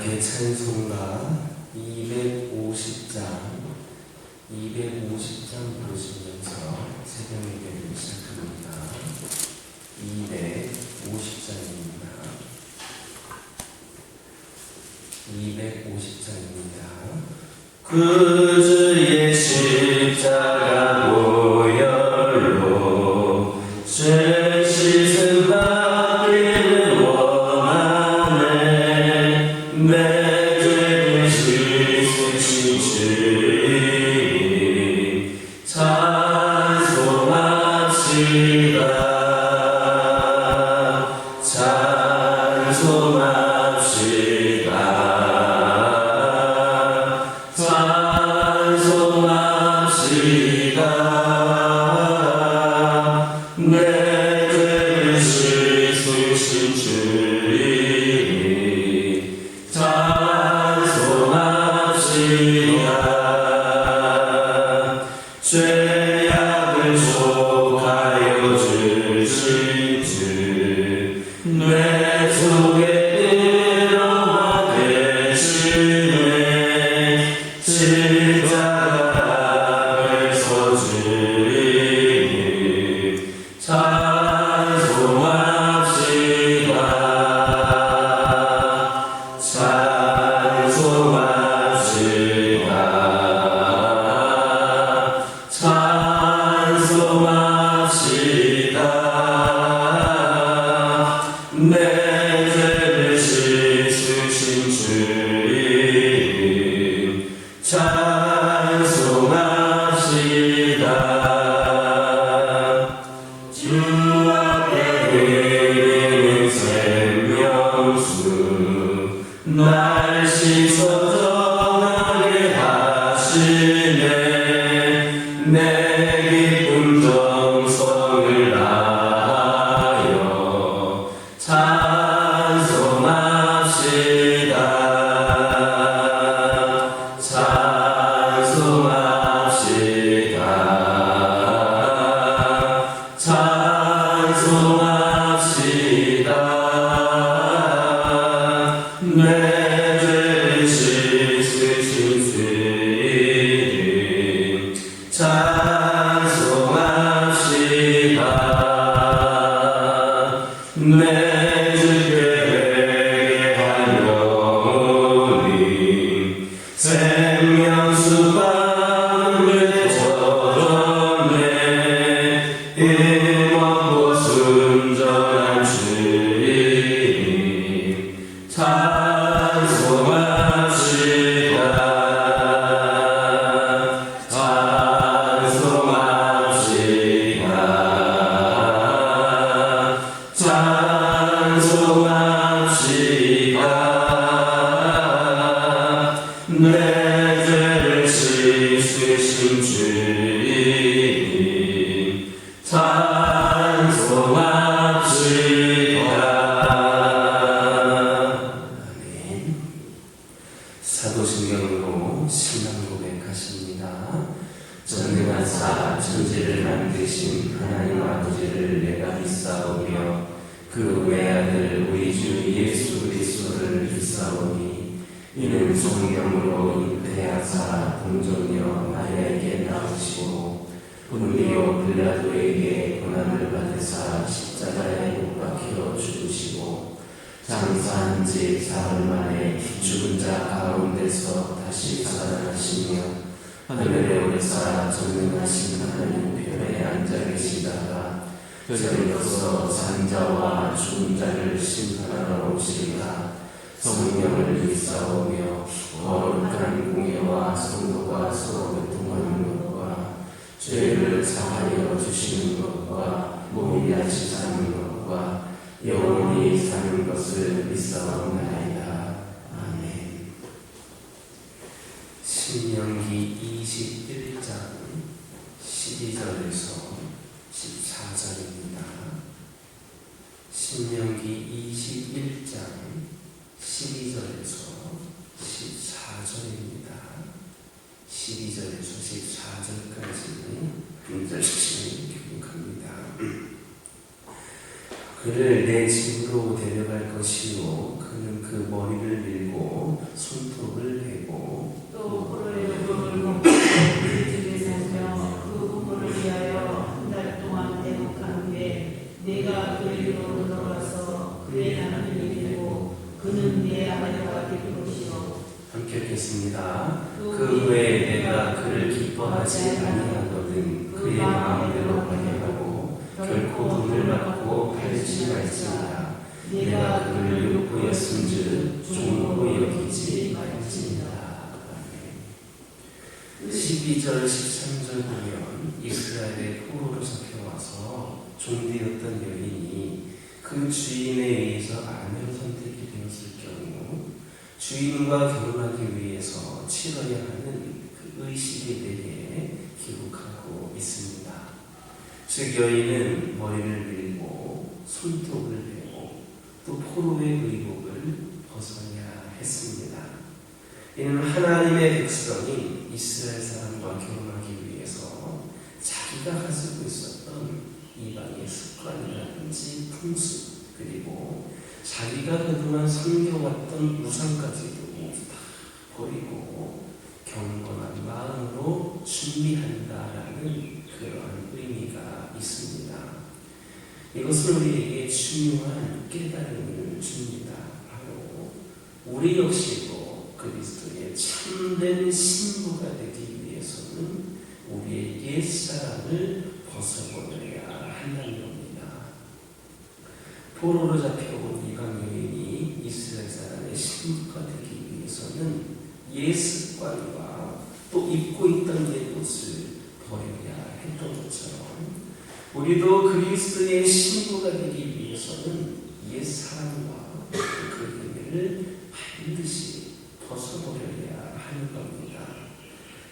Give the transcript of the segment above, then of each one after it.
찬송가 250장 보시면서 새벽 예배를 시작합니다. 250장입니다. 그 주의 십자가 보혈로 죄 씻음 받기를 원하네. 내 죄를 씻으신 주님 찬송합시다. 죄악을 속하여 주신 주 뇌 속에 들어와 계시네. 십자가 앞에서 주님 찬송합시다. 내 죄를 씻으신 주님 찬송합시다. 주 앞에 드리는 생명수 날 씻어 정하게 하시네. 내 기쁨 정성을 다하여 찬송합시다. 내 죄를 씻으신 주님 찬송합시다. 내 주께 회개하려니 생명수 바르게 젖었네. 임원고 순전한 주님 찬송합시다. 내 죄를 씻으신 주님 찬송합시다. 아멘. 사도신경으로 신앙 고백하십니다. 전능하사 천지를 만드신 하나님 아버지를 내가 믿사오며 그 외아들 우리 주 예수 그리스도를 믿사오니 이는 성령으로 잉태하사 동정녀 마리아에게 나오시고 본디오 빌라도에게 고난을 받으사 십자가에 못 박혀 죽으시고 장사한 지 사흘 만에 죽은 자 가운데서 다시 살아나시며 하늘에 오르사 전능하신 하나님 편에 앉아 계시다가 저리로서 산자와 죽은 자를 심판하러 오시리라. 성령을 믿사오며 거룩한 공예와 성도가 서로 교통하는 것과 죄를 사하여 주시는 것과 몸이 다시 사는 것과 영원히 사는 것을 믿사옵나이다. 아멘. 신명기 21장 12절에서 14절입니다. 신명기 21장 12절에서 14절입니다. 12절에서 14절까지는 분절시간이 교육합니다. 그를 내 집으로 데려갈 것이요 그는 그 머리를 밀고 베고 손톱을 베고 또 포로의 욕을 먹고 그 집에 살며 그 부모를 위하여 한 달 동안 대목한 후에 내가 그에게로 돌아가서 그의 하나님이 되고 그는 내 아내가 될 것이요. 함께 읽겠습니다. 그 후에 내가 그를 기뻐하지 아니하거든 그의 마음대로 하게 하고 결코 돈을 받고 팔지 말지니라. 내가 그를 욕보였은즉 종으로 여기지 말지니라. 12절 13절 보면 이스라엘의 포로로 잡혀와서 종되었던 여인이 그 주인에 의해서 아내로 선택이 되었을 경우 주인과 결혼하기 위해서 치러야 하는 그 의식에 대해 기록하고 있습니다. 즉 여인은 머리를 밀고 손톱을 베고 또 포로의 의복을 벗어야 했습니다. 이는 하나님의 백성인 이스라엘 사람과 결혼하기 위해서 자기가 가지고 있었던 이방의 습관이라든지 풍습 그리고 자기가 그동안 섬겨왔던 우상까지도 모두 다 버리고 경건한 마음으로 준비한다라는 그러한 의미가 있습니다. 이것은 우리에게 중요한 깨달음을 줍니다. 바로 우리 역시도 그리스도의 참된 신부가 되기 위해서는 우리의 옛사람을 벗어버려야 한다는 겁니다. 포로로 잡혀온 이방 여인이 이스라엘 사람의 신부가 되기 위해서는 옛 습관과 또 입고 있던 옛 옷을 버려야 했던 것처럼 우리도 그리스도의 신부가 되기 위해서는 옛 사람과 그 의미를 반드시 벗어버려야 하는 겁니다.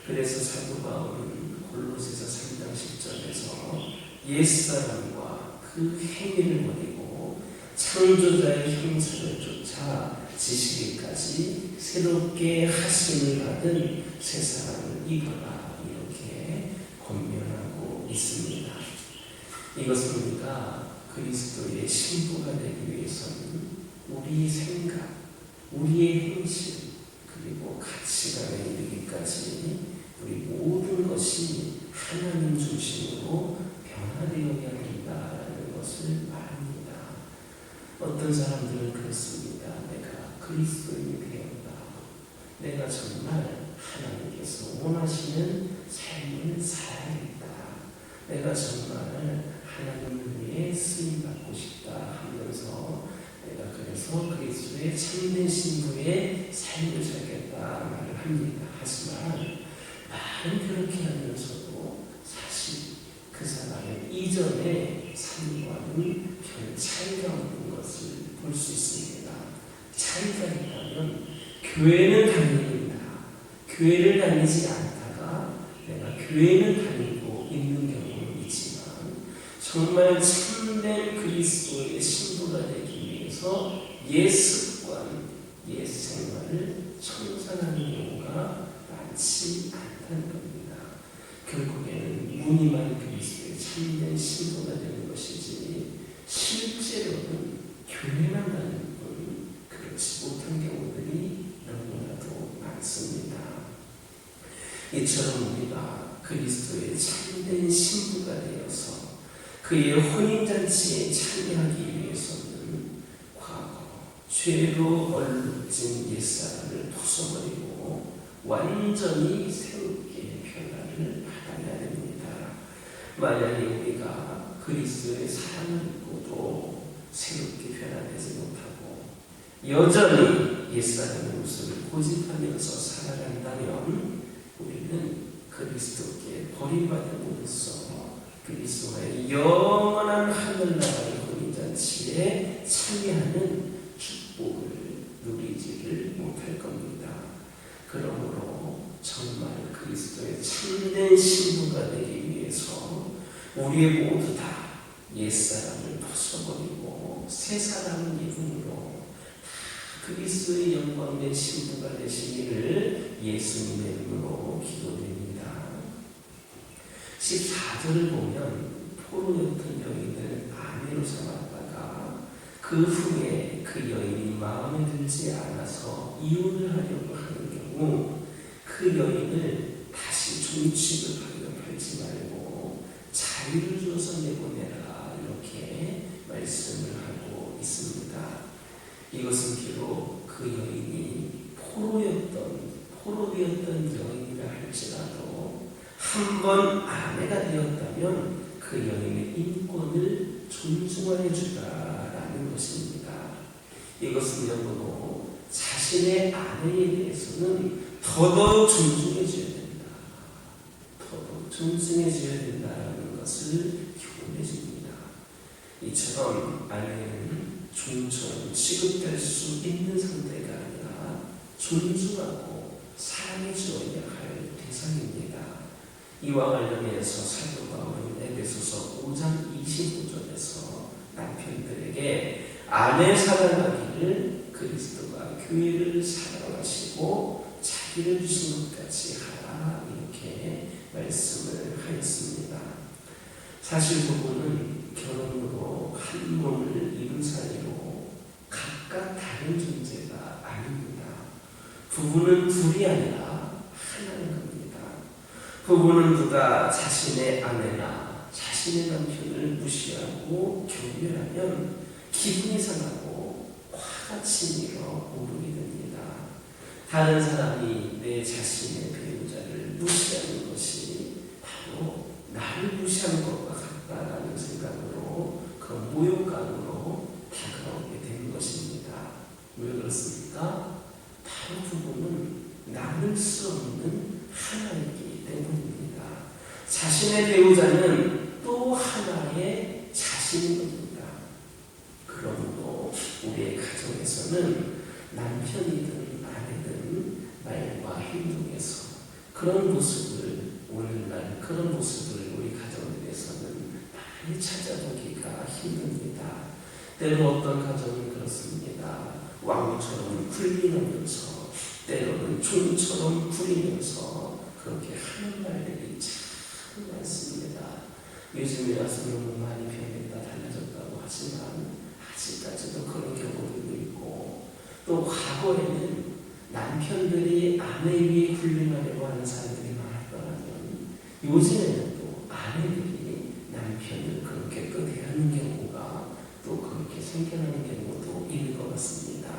그래서 사도 바울은 골로새서 3장 10절에서 옛사람과 그 행위를 버리고 창조자의 형상을 쫓아 지시기까지 새롭게 하심을 받은 새 사람을 입어라 이렇게 권면하고 있습니다. 이것은 우리가 그리스도의 신부가 되기 위해서는 우리의 생각, 우리의 행실 그리고 가치관에 이르기까지 우리 모든 것이 하나님 중심으로 변화되어야 된다는 것을 말합니다. 어떤 사람들은 그렇습니다. 내가 그리스도인이 되었다. 내가 정말 하나님께서 원하시는 삶을 살아야겠다. 내가 정말 하나님을 위해 쓰임받고 싶다 하면서 내가 그래서 그리스도의 참된 신부의 삶을 살겠다 말을 합니다. 하지만 말은 그렇게 하면서도 사실 그 사람의 이전의 삶과는 별 차이가 없는 것을 볼 수 있습니다. 차이가 있다면 교회는 다닙니다. 교회를 다니지 않다가 내가 교회는 다니고 있는 경우는 있지만 정말 참된 그리스도의 신부가 되기 위해서 옛 습관, 옛 생활을 청산하는 경우가 많지 않다는 겁니다. 결국에는 무늬만 그리스도의 참된 신부가 되는 것이지 실제로는 교회만 다니는 분 그렇지 못한 경우들이 너무나도 많습니다. 이처럼 우리가 그리스도의 참된 신부가 되어서 그의 혼인잔치에 참여하기 위해서는 과거 죄로 얼룩진 옛사람을 벗어버리고 완전히 새롭게 변화를 받아야 됩니다. 만약에 우리가 그리스도의 사랑을 입고도 새롭게 변화되지 못하고 여전히 옛사람의 모습을 고집하면서 살아간다면 우리는 그리스도께 버림받음으로써 그리스도의 영원한 하늘나라의 혼인잔치에 참여하는 축복을 누리지를 못할 겁니다. 그러므로 정말 그리스도의 참된 신부가 되기 위해서 우리 모두 다 옛사람을 벗어버리고 새 사람을 입음으로 그리스도의 영광된 신부가 되시기를 예수님의 이름으로 기도드립니다. 14절을 보면 포로였던 여인을 아내로 삼았다가 그 후에 그 여인이 마음에 들지 않아서 이혼을 하려고 하는 경우 그 여인을 다시 종취급하려 팔지 말고 자유를 줘서 내보내라, 이렇게 말씀을 하고 있습니다. 이것은 비록 그 여인이 포로되었던 여인이라 할지라도 한 번 아내가 되었다면 그 여인의 인권을 존중해 주라라는 것입니다. 이것은 역으로 자신의 아내에 대해서는 더더욱 존중해 줘야 된다. 더더욱 존중해 줘야 된다는 것을 교훈해 줍니다. 이처럼 아내는 종처럼 취급될 수 있는 상대가 아니라 존중하고 사랑해 주어야 할 대상입니다. 이와 관련해서 사도 바울은 에베소서 5장 25절에서 남편들에게 아내 사랑하기를 그리스도가 교회를 사랑하시고 자기를 주신 것 같이 하라, 이렇게 말씀을 하였습니다. 사실 부부는 결혼으로 한 몸을 이룬 사이로 각각 다른 존재가 아닙니다. 부부는 둘이 아니라 하나인 겁니다. 부부는 누가 자신의 아내나 자신의 남편을 무시하고 경멸하면 기분이 상하고 화가 치밀어 오르게 됩니다. 다른 사람이 내 자신의 배우자를 무시하는 것이 바로 나를 무시하는 것과 같다라는 생각으로 그 모욕감으로 다가오게 되는 것입니다. 왜 그렇습니까? 바로 부부는 나눌 수 없는 하나이기 때문입니다. 자신의 배우자는 또 하나의 자신인 겁니다. 그러므로 우리의 가정에서는 남편이든 아내든 말과 행동에서 그런 모습을, 오늘날 그런 모습을 우리 가정에서는 많이 찾아보기가 힘듭니다. 때로 어떤 가정은 그렇습니다. 왕처럼 군림하면서 때로는 종처럼 부리면서 그렇게 하는 말들이 참 많습니다. 요즘에 와서 너무 많이 변했다, 달라졌다고 하지만 아직까지도 그런 경우도 있고, 또 과거에는 남편들이 아내 위에 군림하려고 하는 사람들이 많았더라면 요즘에는 또 아내들이 남편을 그렇게 또 대하는 경우가 또 그렇게 생겨나는 경우도 있는 것 같습니다.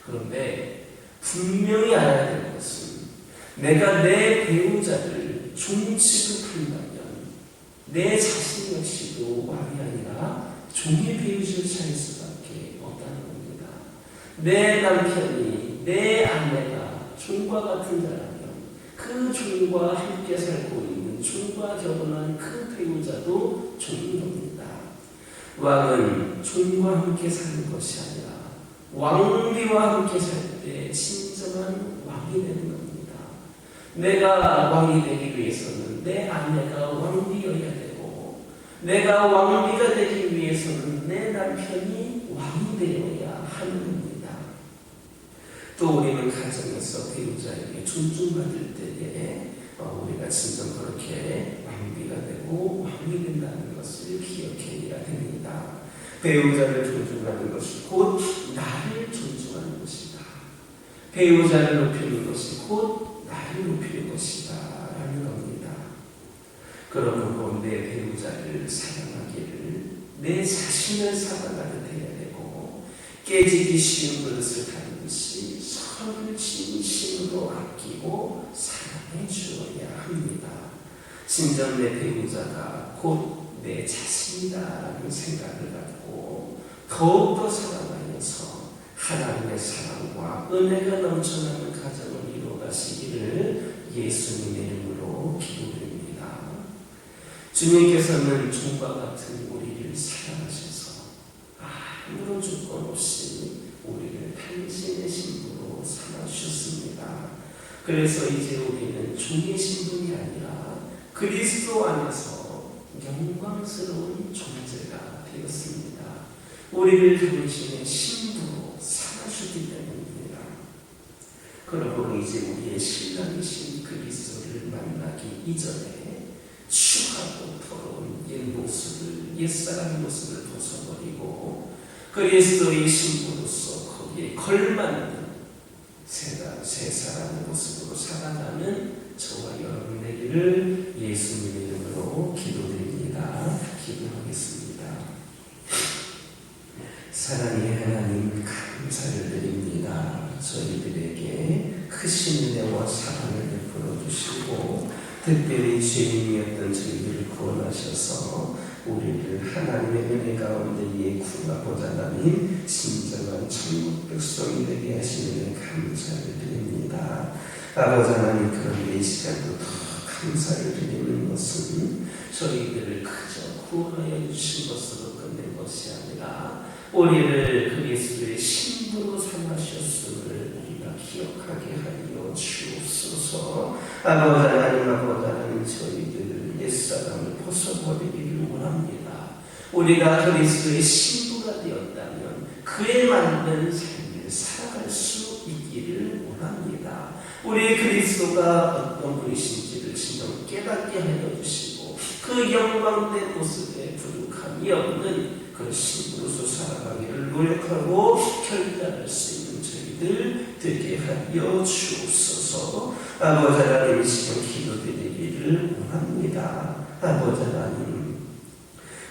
그런데 분명히 알아야 될 것은, 내가 내 배우자를 종 취급한다면 내 자신 역시도 왕이 아니라 종의 배우자를 차릴 수밖에 없다는 겁니다. 내 남편이, 내 아내가 종과 같은 자라면 그 종과 함께 살고 있는, 종과 결혼한 그 배우자도 종인 겁니다. 왕은 종과 함께 사는 것이 아니라 왕비와 함께 살 때 진정한 왕이 되는 겁니다. 내가 왕이 되기 위해서는 내 아내가 왕비여야 되고, 내가 왕비가 되기 위해서는 내 남편이 왕이 되어야 하는 겁니다. 또 우리는 가정에서 배우자에게 존중받을 때에 우리가 진정 그렇게 왕비가 되고 왕이 된다는 것을 기억해야 됩니다. 배우자를 존중하는 것이 곧 나를 존중하는 것이다. 배우자를 높이는 것이 곧 나를 높이는 것이다 라는 겁니다. 그러므로 내 배우자를 사랑하기를 내 자신을 사랑하듯 해야 되고, 깨지기 쉬운 그릇을 다루듯이 서로를 진심으로 아끼고 사랑해 주어야 합니다. 진정 내 배우자가 곧 내 자신이다라는 생각을 갖고 더욱더 사랑하면서 하나님의 사랑과 은혜가 넘쳐나는 가정을 이루어가시기를 예수님의 이름으로 기도드립니다. 주님께서는 종과 같은 우리를 사랑하셔서 아무런 조건 없이 우리를 당신의 신부로 삼아주셨습니다. 그래서 이제 우리는 종의 신분이 아니라 그리스도 안에서 영광스러운 존재가 되었습니다. 우리를 당신의 신부로 삼아주기 때문입니다. 그러므로 이제 우리의 신랑이신 그리스도를 만나기 이전에 추하고 더러운 옛 모습을, 옛사람의 모습을 벗어버리고 그리스도의 신부로서 거기에 걸맞는 새 사람의 모습으로 살아가는 저와 여러분 되기를 예수님의 이름으로 기도드립니다. 기도하겠습니다. 사랑의 하나님, 감사를 드립니다. 저희들에게 크신 은혜와 사랑을 베풀어 주시고 특별히 죄인이었던 저희들을 구원하셔서 우리를 하나님의 은혜 가운데에 구하고자 하는 진정한 천국 백성이 되게 하시는 감사를 드립니다. 아버지 하나님, 그런데 이 시간도 더 감사를 드리는 것은 저희들을 그저 구원하여 주신 것으로 끝낸 것이 아니라 우리를 그리스도의 신부로 삼으셨음을 우리가 기억하게 하여 주옵소서. 아버지 하나님, 아버지 하나님, 저희들 옛사람을 벗어버리기를 원합니다. 우리가 그리스도의 신부가 되었다면 그에 맞는 삶을 살아갈 수 있기를 원합니다. 우리 그리스도가 어떤 분이신지를 진정 깨닫게 하여 주시고 그 영광된 모습에 부족함이 없는 그 신부로서 살아가기를 노력하고 결단할 수 있는 저희들 되게 하여 주옵소서. 아버지 하나님, 이 시간 기도드리기를 원합니다. 아버지 하나님,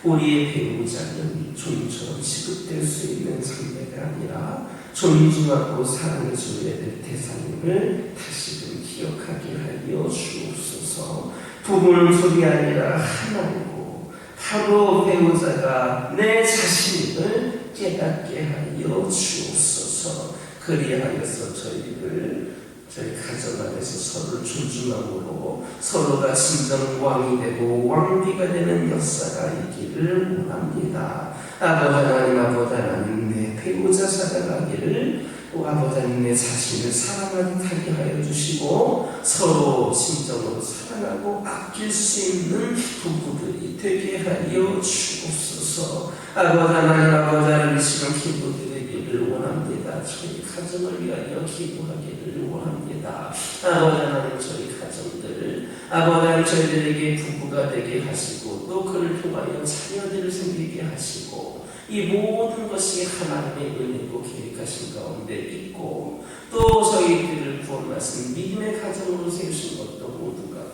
우리의 배우자는 좀처럼 취급될 수 있는 상대가 아니라 존중하고 사랑해줘야 될 대상임을 다시금 기억하게 하여 주옵소서. 부부는 둘이 아니라 하나이고 바로 배우자가 내 자신임을 깨닫게 하여 주옵소서. 그리하여서 저희 가정 안에서 서로를 존중함으로 서로가 진정 왕이 되고 왕비가 되는 역사가 있기를 원합니다. 아버지 하나님, 아버지 하나님, 내 배우자 살아가기를 아버지 하나님, 내 자신을 사랑하게 하여 주시고 서로 진정으로 사랑하고 아낄 수 있는 부부들이 되게 하여 주옵소서. 아버지 하나님, 아버지 하나님, 이 시간 기도드리기를 원합니다. 저희 가정을 위하여 기도하기를 원합니다. 아버지 하나님, 저희 가정들, 아버지 하나님, 저희들에게 부부가 되게 하시고 또 그를 통하여 자녀들을 생기게 하시고 이 모든 것이 하나님의 은혜고 계획하신 가운데 있고 또 저희들을 구원하신 믿음의 가정으로 세우신 것도 모두가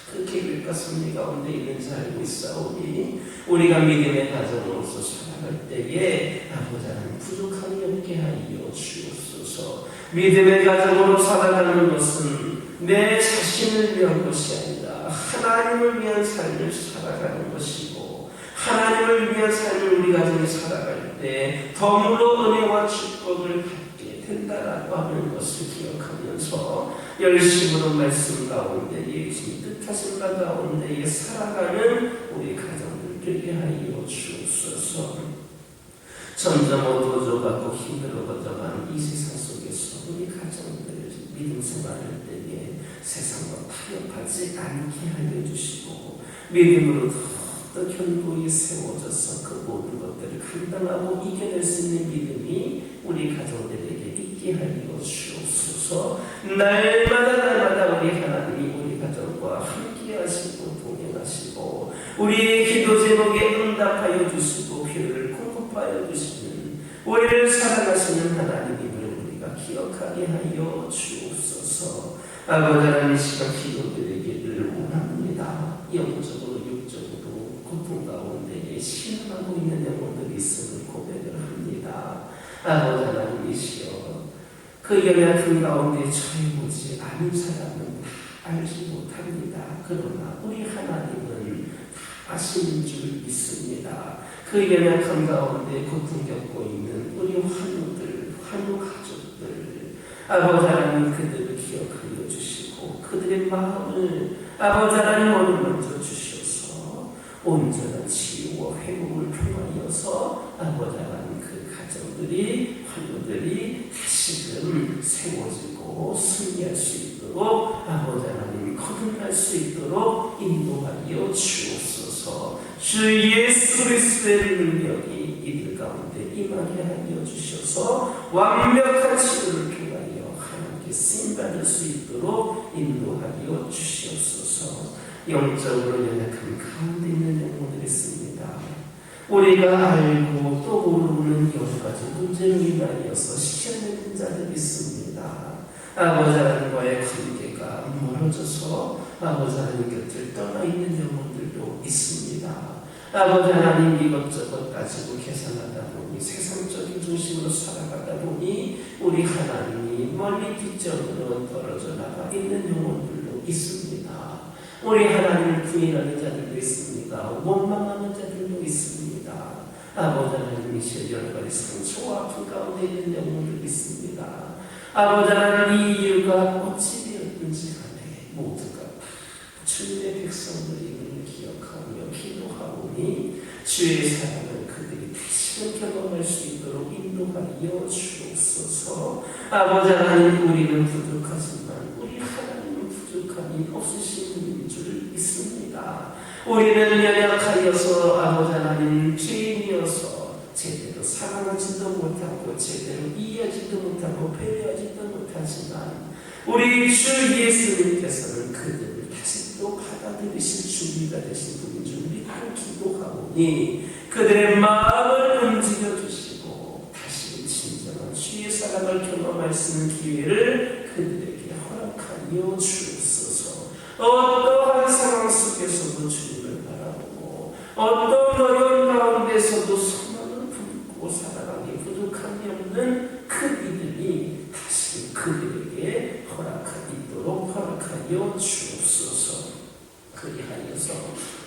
그 계획과 섭리 가운데 있는 줄 알고 있사오니 우리가 믿음의 가정으로서 살아갈 때에 아버지 하나님, 부족함이 없게 하여 주옵소서. 믿음의 가정으로 살아가는 것은 내 자신을 위한 것이 아니라 하나님을 위한 삶을 살아가는 것이고 하나님을 위한 삶을 우리 가정이 살아갈 때 덤으로 은혜와 축복을 받게 된다라고 하는 것을 기억하면서 열심으로 말씀 가운데 예수님 뜻하신 바 가운데에 살아가는 우리 가정들 되게 하여 주옵소서. 점점 어두워져가고 힘들어져가는 이 세상 속에서 우리 가정들 믿음 생활할 때에 세상과 타협하지 않게 하여 주시고 믿음으로 더 견고히 세워져서 그 모든 것들을 감당하고 이겨낼 수 있는 믿음이 우리 가정들에게 있게 하여 주옵소서. 날마다 우리 하나님이 우리 가정과 함께 하시고 동행하시고 우리의 기도 제목에 응답하여 주시고 필요를 공급하여 주시는 우리를 사랑하시는 하나님임을 우리가 기억하게 하여 주옵소서. 아버지 하나님, 시간 기도드리기를 원합니다. 영적으로 육적으로 고통 가운데에 신음하고 있는 영혼들이 있음을 고백을 합니다. 아버지 하나님이시여, 그 연약한 가운데 처해보지 않은 사람은 다 알지 못합니다. 그러나 우리 하나님은 다 아시는 줄 믿습니다. 그 연약한 가운데 고통 겪고 있는 우리 환우 가족들, 아버지 하나님, 그들을 기억하여 주시고 그들의 마음을 아버지 하나님 오늘 먼저 주셔서 온전한 치유와 회복을 통하여서 아버지 하나님, 그 가정들이 환우들이 다시금 세워지고 승리할 수 있도록 아버지 하나님, 거듭날 수 있도록 인도하여 주옵소서. 주 예수 그리스도의 능력이 이들 가운데 임하게 하여 주셔서 완벽한 치료를 통하여 하나님께 쓰임받을 수 있도록 인도하여 주시옵소서. 영적으로 연약한 가운데 있는 영혼들이 있습니다. 우리가 알고 또 모르는 여러 가지 문제로 인하여서 시켜내는 자들이 있습니다. 아버지 하나님과의 관계가 멀어져서 아버지 하나님 곁을 떠나 있는 영혼들도 있습니다. 아버지 하나님 이것저것 따지고 계산하다 보니 세상적인 중심으로 살아가다 보니 우리 하나님이 멀리 뒷전으로 떨어져 나가 있는 영혼들도 있습니다. 우리 하나님을 부인하는 자들도 있습니다. 원망하는 자들도 있습니다. 아버지 하나님이 여러 가지 상처와 아픔 가운데 있는 영혼들도 있습니다. 아버지 하나님 이 이유가 어찌 되었든지 간에 모두가 주님의 백성들임을 기억하며 기도하오니 주의 사랑을 그들이 다시금 경험할 수 있도록 인도하여 주옵소서. 아버지 하나님 우리는 부족하지만 우리 하나님은 부족함이 없으신 분인 줄 믿습니다. 우리는 연약하여서 아버지 하나님 죄인이어서 제대로 사랑하지도 못하고 제대로 이해하지도 못하고 배려하지도 못하지만 우리 주 예수님께서는 그들을 다시 또 받아들이실 준비가 되신 분인 줄 믿고 기도하오니 그들의 마음을 움직여 주시고 다시 진정한 주의 사랑을 경험할 수 있는 기회를 그들에게 허락하여 주옵소서. 어떠한 상황 속에서도 주님을 바라보고 어떤 어려운 가운데서도 소망을 품고 살아가기 부족함이 없는 그 믿음이 다시 그들에게 허락하도록 허락하여 주옵소서. 그리하여서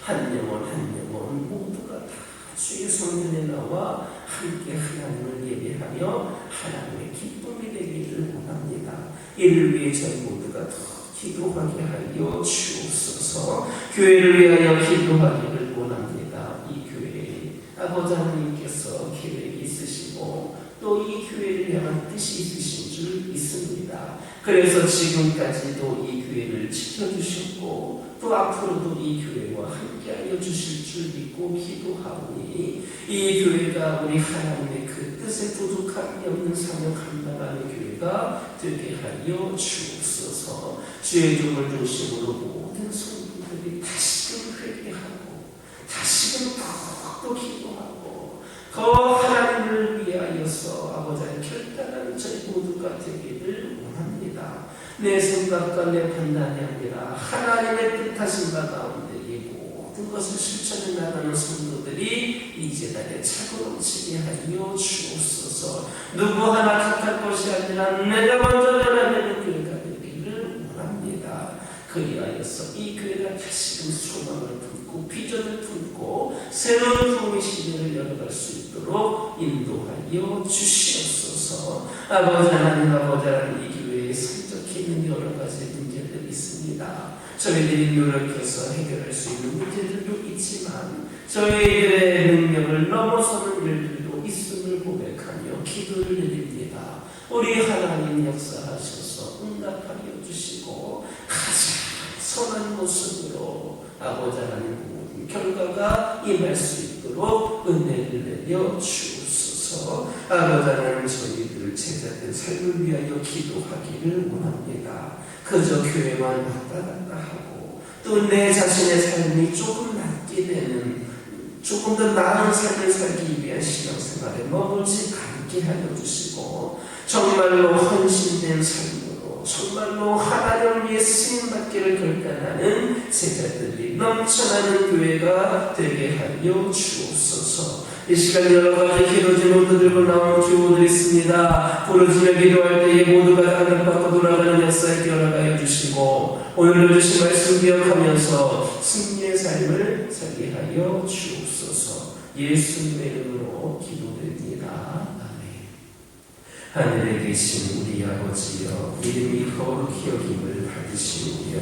한 영혼 한 영혼 모두가 다 주의 성전에 나와 함께 하나님을 예배하며 하나님의 기쁨이 되기를 원합니다. 이를 위해 저희 모두가 더 기도하게 하여 주옵소서. 교회를 위하여 기도하기를 원합니다. 이 교회에 아버지 하나님께서 계획이 있으시고 또 이 교회를 향한 뜻이 있으신 줄 믿습니다. 그래서 지금까지도 이 교회를 지켜주셨고 또 앞으로도 이 교회와 함께하여 주실 줄 믿고 기도하오니 이 교회가 우리 하나님의 그 뜻에 부족함이 없는 사명 감당하는 교회가 되게 하여 주옵소서. 주의 종을 중심으로 모든 성도들이 다시금 회개하고 다시금 더욱더 기도하고 더 하나님을 위하여서 아버지의 결단하는 저희 모두가 되기를 원합니다. 내 생각과 내 판단이 아니라 하나님의 뜻하신 바 가운데 이 모든 것을 실천해 나가는 성도들이 이 재단에 차고 넘치게 하여 주옵소서. 누구 하나 탓할 것이 아니라 내가 먼저 전하는 교회가 되기를 원합니다. 그리하여서 이 교회가 다시금 소망을 품고 비전을 품고 새로운 부흥의 시대를 열어갈 수 있도록 인도하여 주시옵소서. 아버지 하나님 아버지 하나님 이 교회에 산적해 있는 여러 가지 문제들이 있습니다. 저희들이 노력해서 해결할 수 있는 문제들도 있지만 저희들의 능력을 넘어서는 일들도 있음을 고백하며 기도를 드립니다. 우리 하나님 역사하셔서 응답하여 주시고 가장 선한 모습으로 아버지 하나님 모든 결과가 임할 수 있도록 은혜를 내려 주옵소서. 아버지 하나님 저희들 제자들 삶을 위하여 기도하기를 원합니다. 그저 교회만 왔다 갔다 하고 또 내 자신의 삶이 조금 낫게 되는 조금 더 나은 삶을 살기 위한 신앙생활에 머물지 않게 하여 주시고 정말로 헌신된 삶으로 정말로 하나님을 위해 쓰임받기를 결단하는 제자들이 넘쳐나는 교회가 되게 하여 주옵소서. 이 시간 여러 가지 기도 제목도 들고 나온 교우들이 있습니다. 부르짖어 기도할 때에 모두가 응답받고 돌아가는 역사에 기원하여 주시고 오늘도 주신 말씀 기억하면서 승리의 삶을 살게 하여 주옵소서. 예수님의 이름으로 기도드립니다. 하늘에 계신 우리 아버지여 이름이 거룩히 여김을 받으시오며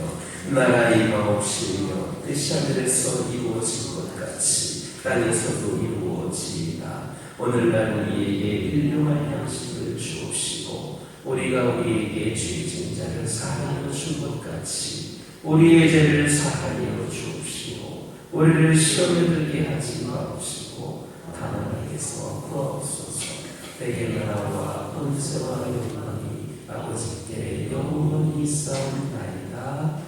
나라 임하옵시며 뜻이 하늘에서 이루어진 것 같이 땅에서도 이루어지이다. 오늘날 우리에게 일용할 양식을 주옵시고 우리가 우리에게 죄 지은 자를 사하여 준 것 같이 우리의 죄를 사하여 주옵시고 우리를 시험에 들게 하지 마옵시고 다만 에게서 구하옵소서. 내게 나라와 권세와 영광이 아버지께 영원히 있사옵나이다.